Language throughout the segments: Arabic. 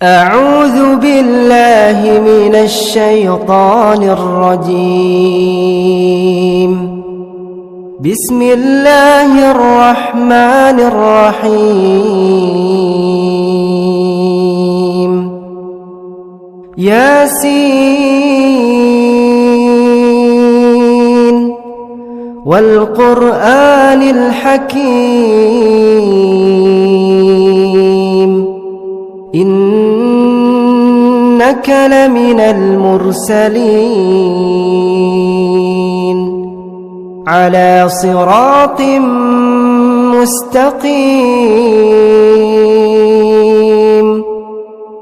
أعوذ بالله من الشيطان الرجيم. بسم الله الرحمن الرحيم. ياسين والقرآن الحكيم إنك لمن المرسلين على صراط مستقيم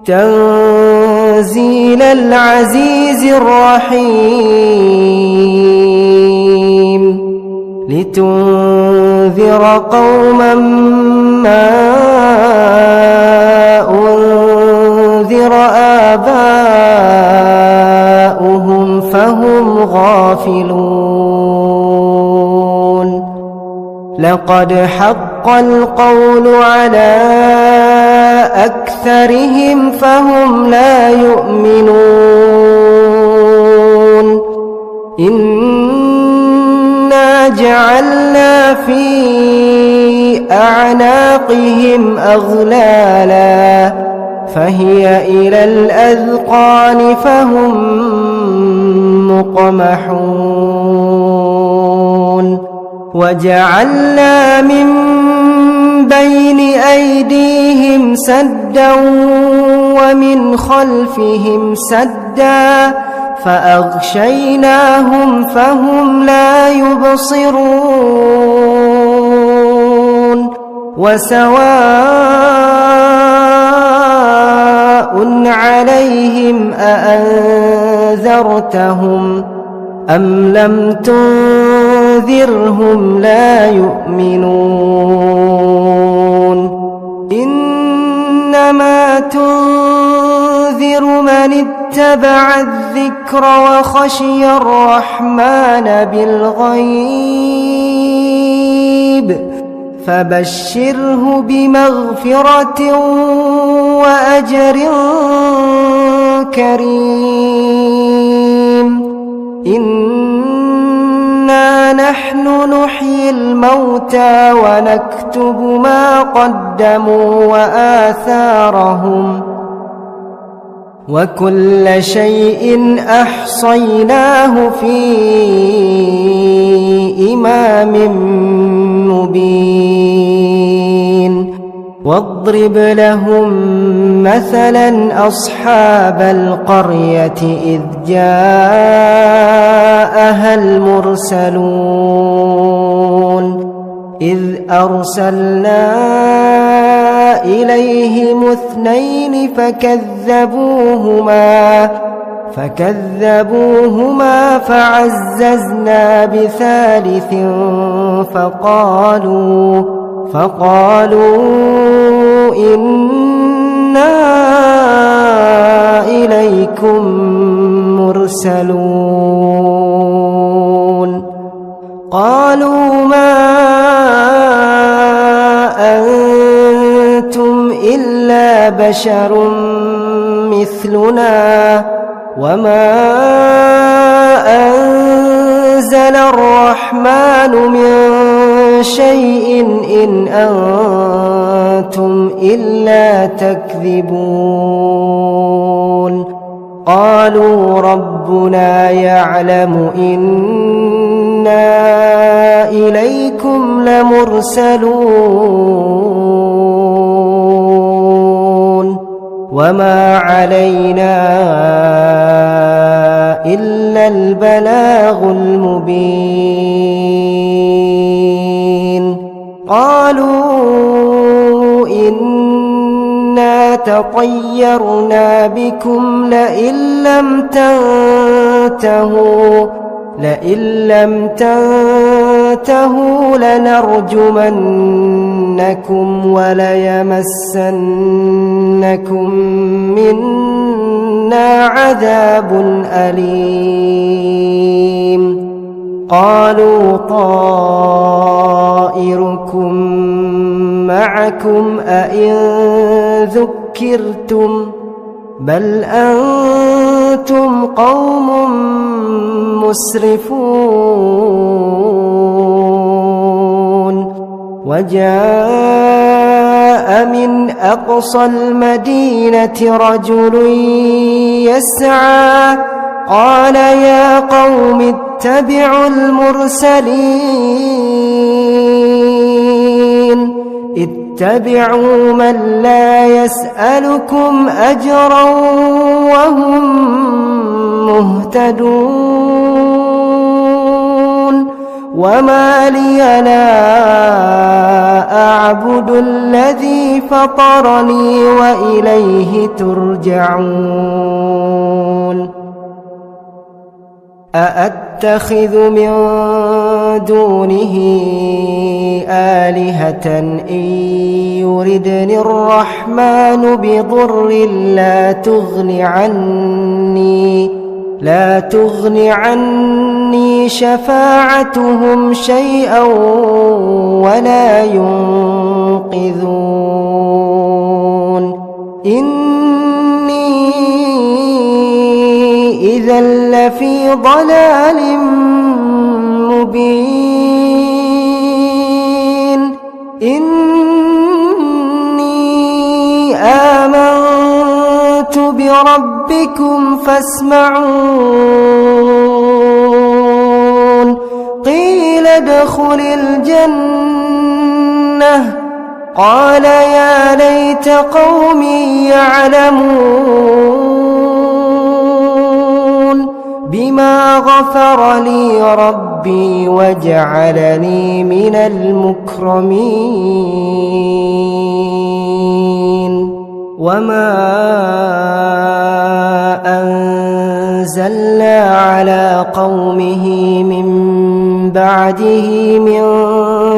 تنزيل العزيز الرحيم لتنذر قوما ما أنذر آباؤهم فهم غافلون. لقد حق القول على أكثرهم فهم لا يؤمنون. إنا جعلنا في أعناقهم أغلالا فهي إلى الأذقان فهم مقمحون. وجعلنا من بين أيديهم سدا ومن خلفهم سدا فأغشيناهم فهم لا يبصرون. وسواء عليهم أأنذرتهم أم لم تنذرهم لا يؤمنون. إنما تنذر من اتبع الذكر وخشي الرحمن بالغيب فبشره بمغفرة وأجر كريم. إنا نحن نحيي الموتى ونكتب ما قدموا وآثارهم وكل شيء أحصيناه في إمام مبين. واضرب لهم مثلا أصحاب القرية إذ جاءها المرسلون إذ أرسلنا إليهم اثنين فكذبوهما فعززنا بثالث فقالوا إنا إليكم مرسلون. قالوا ما أنتم إلا بشر مثلنا وما أنزل الرحمن من شيء إن أنتم إلا تكذبون. قالوا ربنا يعلم إنا إليكم لمرسلون وما علينا إلا البلاغ المبين. قالوا إنا تطيرنا بكم لئن لم تنتهوا لنرجمنكم وليمسنكم منا عذاب أليم. قالوا طائركم معكم أئن ذكرتم بل أنتم قوم مسرفون وجاء من أقصى المدينة رجل يسعى قال يا قوم اتبعوا المرسلين اتبعوا من لا يسألكم أجرا وهم مهتدون وما لي لا أعبد الذي فطرني وإليه ترجعون أأتخذ من دونه آلهة إن يردني الرحمن بضر لا تغن عني شفاعتهم شيئا ولا ينقذون إني إذا لفي ضلال مبين إني آمنت بربكم فاسمعون قيل ادخل الجنة قال يا ليت قومي يعلمون بما غفر لي ربي وجعلني من المكرمين وما أنزلنا على قومه من بعده من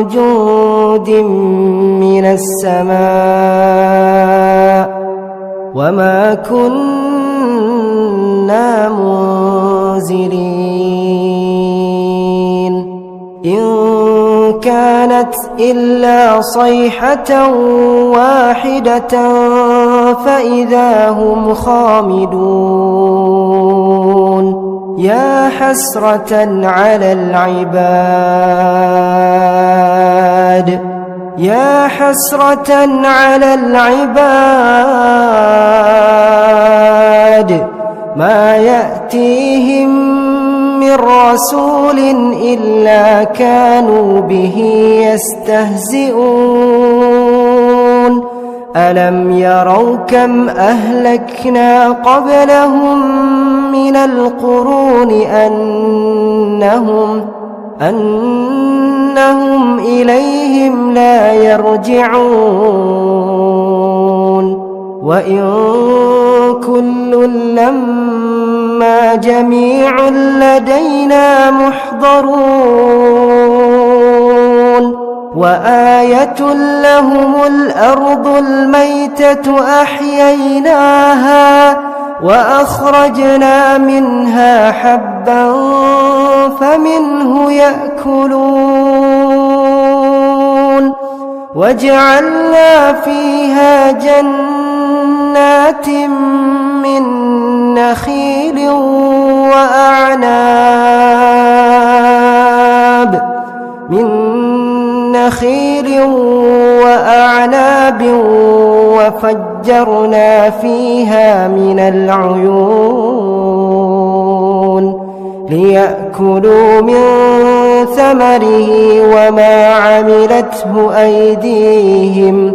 جند من السماء وما كنا منزلين إن كانت إلا صيحة واحدة فإذا هم خامدون يا حسرة على العباد ما يأتيهم من رسول إلا كانوا به يستهزئون ألم يروا كم أهلكنا قبلهم من القرون أنهم إليهم لا يرجعون وإن كل لما جميع لدينا محضرون وآية لهم الأرض الميتة أحييناها وأخرجنا منها حبا فمنه يأكلون وجعلنا فيها جنات من نخيل وأعناب وفجرنا فيها من العيون ليأكلوا من ثمره وما عملته أيديهم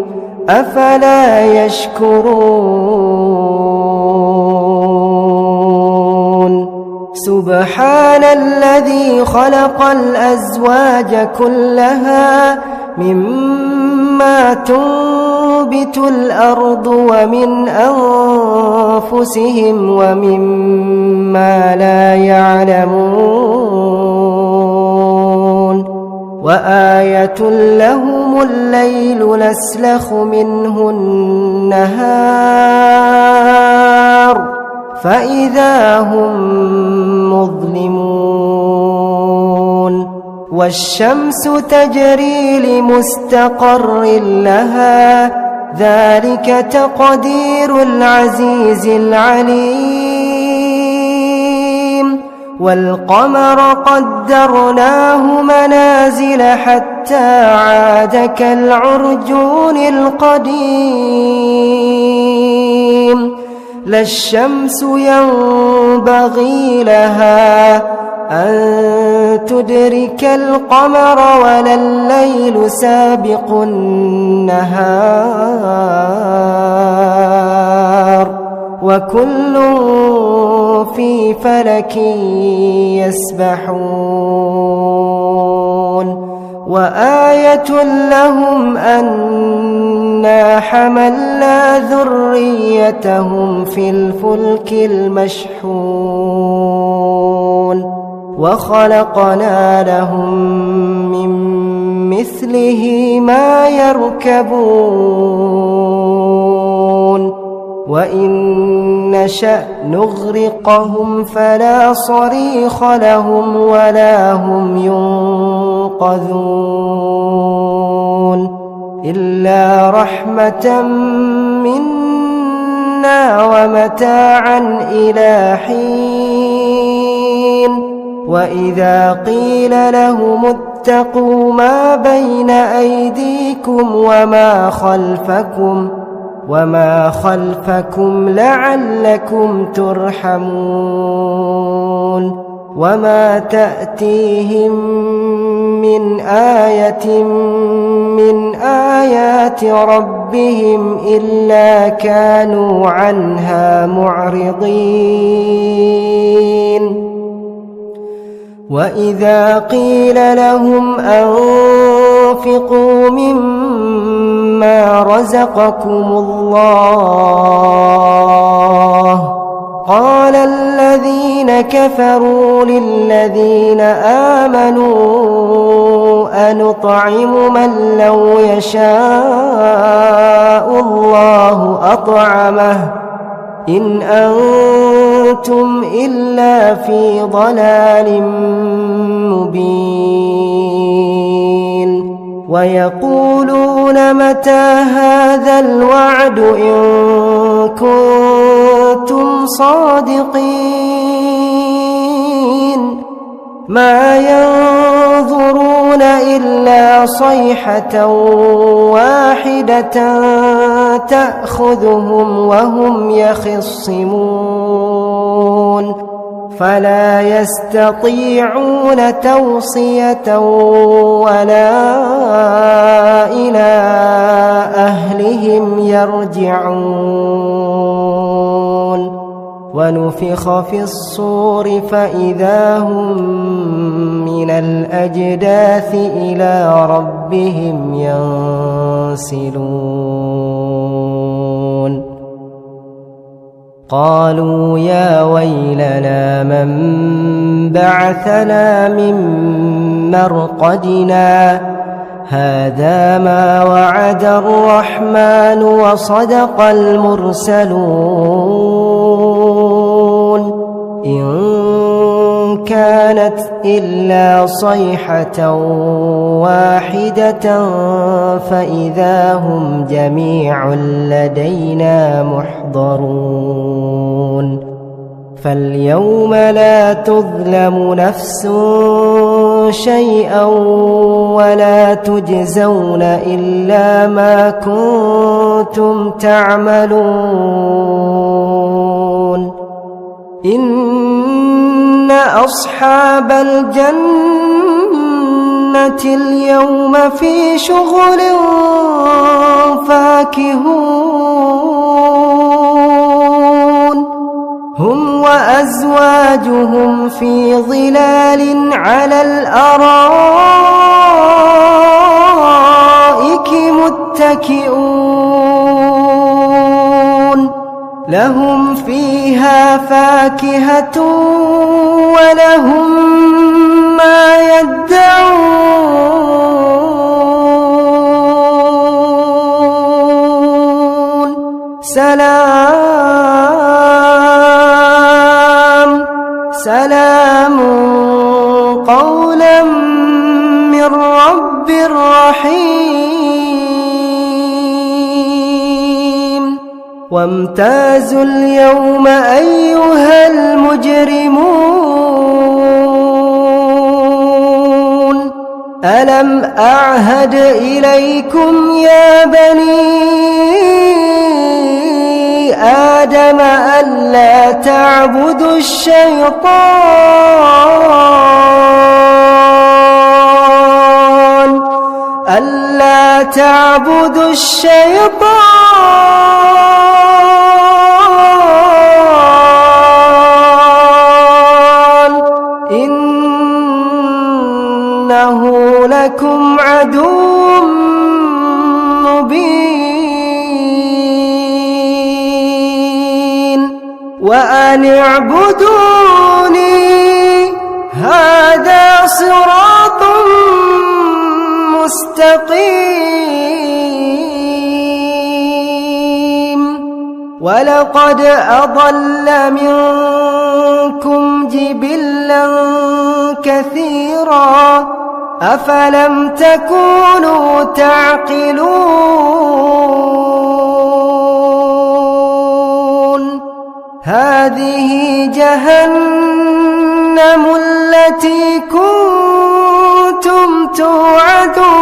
أفلا يشكرون سبحان الذي خلق الأزواج كلها مما تنبت الأرض ومن أنفسهم ومما لا يعلمون وآية لهم الليل نسلخ منه النهار فإذا هم مظلمون والشمس تجري لمستقر لها ذلك تقدير العزيز العليم والقمر قدرناه منازل حتى عاد كالعرجون القديم لا الشمس ينبغي لها أن تدرك القمر ولا الليل سابق النهار وكل في فلك يسبحون وآية لهم أنا حملنا ذريتهم في الفلك المشحون وخلقنا لهم من مثله ما يركبون وإن نشأ نغرقهم فلا صريخ لهم ولا هم ينقذون إلا رحمة منا ومتاعا إلى حين وإذا قيل لهم اتقوا ما بين أيديكم وما خلفكم لعلكم ترحمون وما تأتيهم من آية من آيات ربهم إلا كانوا عنها معرضين وإذا قيل لهم أنفقوا مما رزقكم الله قال الذين كفروا للذين آمنوا أنطعم من لو يشاء الله أطعمه إن أنتم إلا في ضلال مبين ويقولون متى هذا الوعد إن كنتم صادقين ما ينظرون إلا صيحة واحدة تأخذهم وهم يخصمون فلا يستطيعون توصية ولا إلى أهلهم يرجعون ونفخ في الصور فإذا هم من الأجداث إلى ربهم ينسلون قالوا يا ويلنا من بعثنا من مرقدنا هذا ما وعد الرحمن وصدق المرسلون إن كانت إلا صيحة واحدة فإذا هم جميع لدينا محضرون فاليوم لا تظلم نفس شيئا ولا تجزون إلا ما كنتم تعملون إن أصحاب الجنة اليوم في شغل فاكهون هم وأزواجهم في ظلال على الأرائك متكئون لهم فيها فاكهة ولهم ما يدعون سلام قولا من رب رحيم وامتازوا اليوم أيها المجرمون ألم أعهد إليكم يا بني آدم ألا تعبدوا الشيطان ألا تعبدوا الشيطان إنه لكم عدو مبين وأن اعبدوني هذا صراط مستقيم ولقد أضل منكم جبلا كثيرا أفلم تكونوا تعقلون هذه جهنم التي كنتم توعدون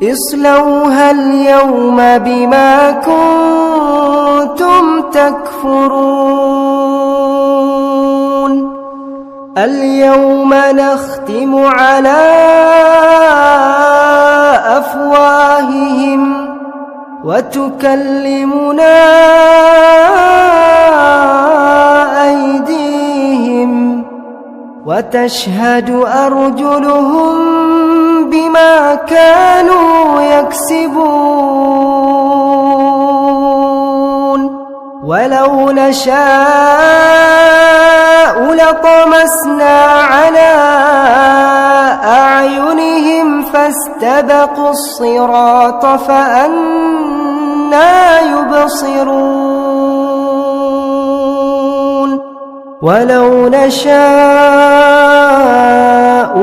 اصلوها اليوم بما كنتم تكفرون اليوم نختم على أفواههم وتكلمنا أيديهم وتشهد أرجلهم بما كانوا يكسبون ولو نشاء لطمسنا على أعينهم فاستبقوا الصراط فأنى يبصرون ولو نشاء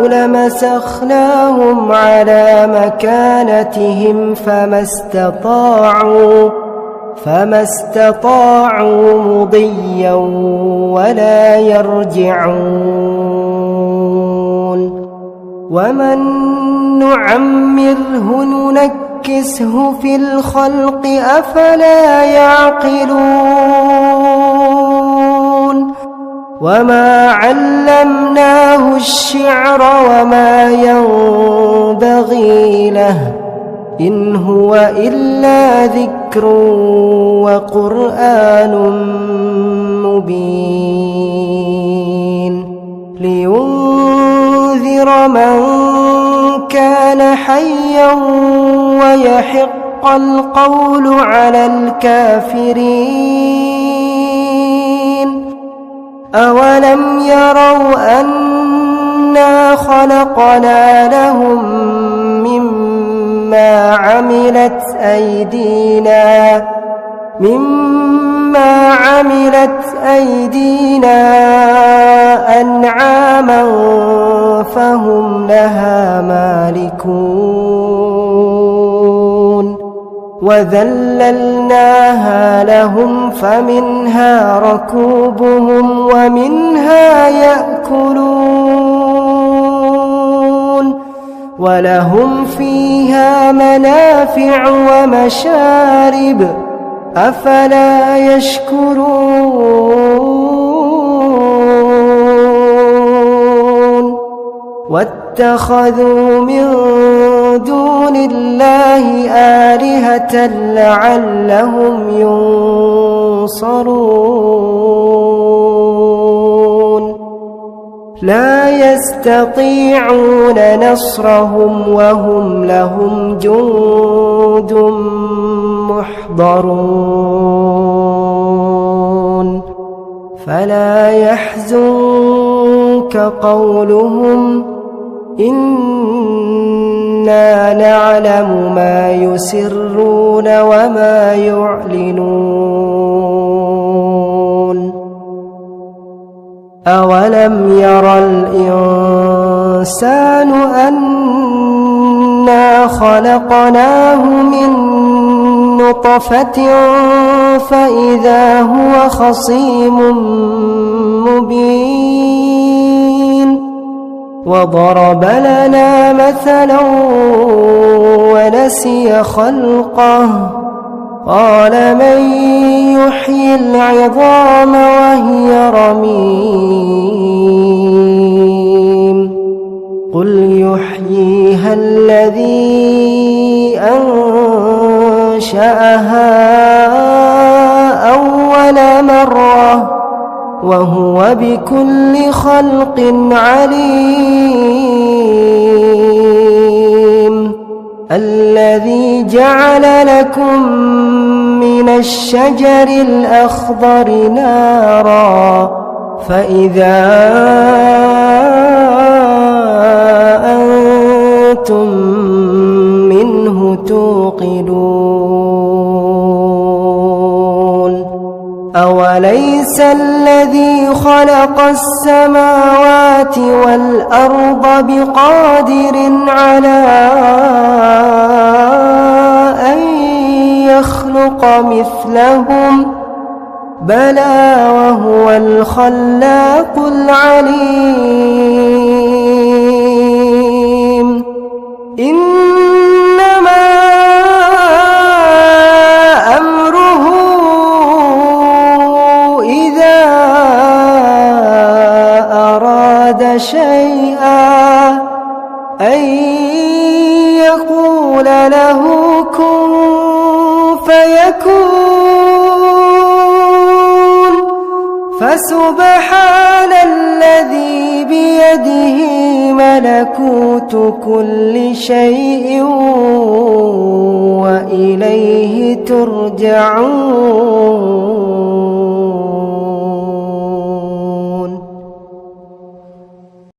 لمسخناهم على مكانتهم فما استطاعوا مضيا ولا يرجعون ومن نعمره ننكسه في الخلق أفلا يعقلون وما علمناه الشعر وما ينبغي له إن هو إلا ذكر وقرآن مبين لينذر من كان حيا ويحق القول على الكافرين أولم يروا أنا خلقنا لهم مما عملت أيدينا أنعاما فهم لها مالكون وذللناها لهم فمنها ركوبهم ومنها يأكلون ولهم فيها منافع ومشارب أفلا يشكرون واتخذوا من دون الله آلهة لعلهم ينصرون لا يستطيعون نصرهم وهم لهم جند محضرون فلا يحزنك قولهم إنا نعلم ما يسرون وما يعلنون أولم ير الإنسان أنا خلقناه من نطفة فإذا هو خصيم مبين وضرب لنا مثلا ونسي خلقه قال من يحيي العظام وهي رميم قل يحييها الذي أنشأها أول مرة وهو بكل خلق عليم الذي جعل لكم من الشجر الأخضر نارا فإذا أنتم منه توقدون أوليس الذي خلق السماوات والأرض بقادر على أن يخلق مثلهم بلى وهو الخلاق العليم إنما أمره إذا أراد شيئا أن يقول له كن فيكون فسبحان الذي بيده ملكوت كل شيء وإليه ترجعون